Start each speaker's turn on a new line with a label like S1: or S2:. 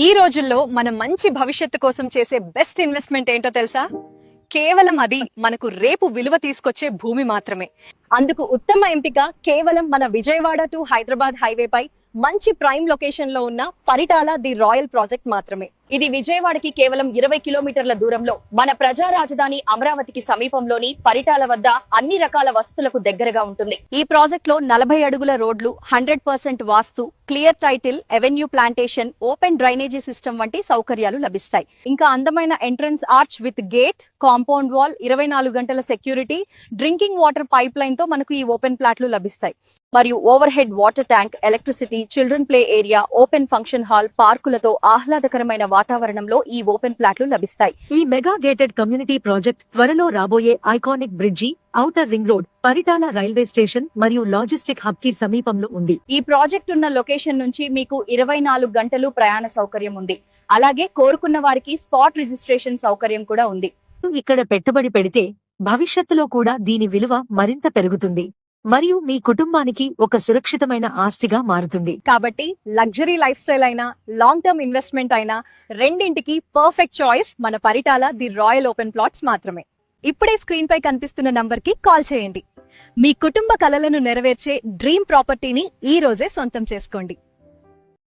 S1: ఈ రోజుల్లో మన మంచి భవిష్యత్తు కోసం చేసే బెస్ట్ ఇన్వెస్ట్మెంట్ ఏంటో తెలుసా? కేవలం అది మనకు రేపు విలువ తీసుకొచ్చే భూమి మాత్రమే. అందుకు ఉత్తమ ఎంపిక కేవలం మన విజయవాడ టు హైదరాబాద్ హైవే పై మంచి ప్రైమ్ లొకేషన్ లో ఉన్న పరిటాల ది రాయల్ ప్రాజెక్ట్ మాత్రమే. ఇది విజయవాడకి కేవలం 20 కిలోమీటర్ల దూరంలో మన ప్రజా రాజధాని అమరావతికి సమీపంలోని పరిటాల వద్ద అన్ని రకాల వసతులకు దగ్గరగా ఉంటుంది. ఈ ప్రాజెక్ట్ లో 40 అడుగుల రోడ్లు, 100% vastu, clear title, avenue plantation, open drainage system వంటి సౌకర్యాలు లభిస్తాయి. ఇంకా అందమైన entrance arch with gate, compound wall, 24 గంటల security, drinking water pipeline తో మనకు ఈ ఓపెన్ ప్లాట్లు లభిస్తాయి. మరియు overhead water tank, electricity, children play area, open function hall, పార్కులతో ఆహ్లాదకరమైన వాతావరణంలో ఈ ఓపెన్ ప్లాట్లు లభిస్తాయి.
S2: ఈ మెగా గేటెడ్ కమ్యూనిటీ ప్రాజెక్ట్ త్వరలో రాబోయే iconic bridge, outer ring road, Paritala railway station మరియు లాజిస్టిక్ హబ్ కి సమీపంలో ఉంది.
S1: ఈ ప్రాజెక్ట్ ఉన్న లొకేషన్ నుంచి మీకు 24 గంటలు ప్రయాణ సౌకర్యం ఉంది. అలాగే కోరుకున్న వారికి స్పాట్ రిజిస్ట్రేషన్ సౌకర్యం కూడా ఉంది.
S2: ఇక్కడ పెట్టుబడి పెడితే భవిష్యత్తులో కూడా దీని విలువ మరింత పెరుగుతుంది మరియు మీ కుటుంబానికి ఒక సురక్షితమైన ఆస్తిగా మారుతుంది.
S1: కాబట్టి లగ్జరీ లైఫ్ స్టైల్ అయినా, లాంగ్ టర్మ్ ఇన్వెస్ట్మెంట్ అయినా రెండింటికి పర్ఫెక్ట్ చాయిస్ మన Paritala the royal open plots మాత్రమే. ఇప్పుడే స్క్రీన్ పై కనిపిస్తున్న నంబర్ కి కాల్ చేయండి. మీ కుటుంబ కలలను నెరవేర్చే డ్రీమ్ ప్రాపర్టీని ఈ రోజే సొంతం చేసుకోండి.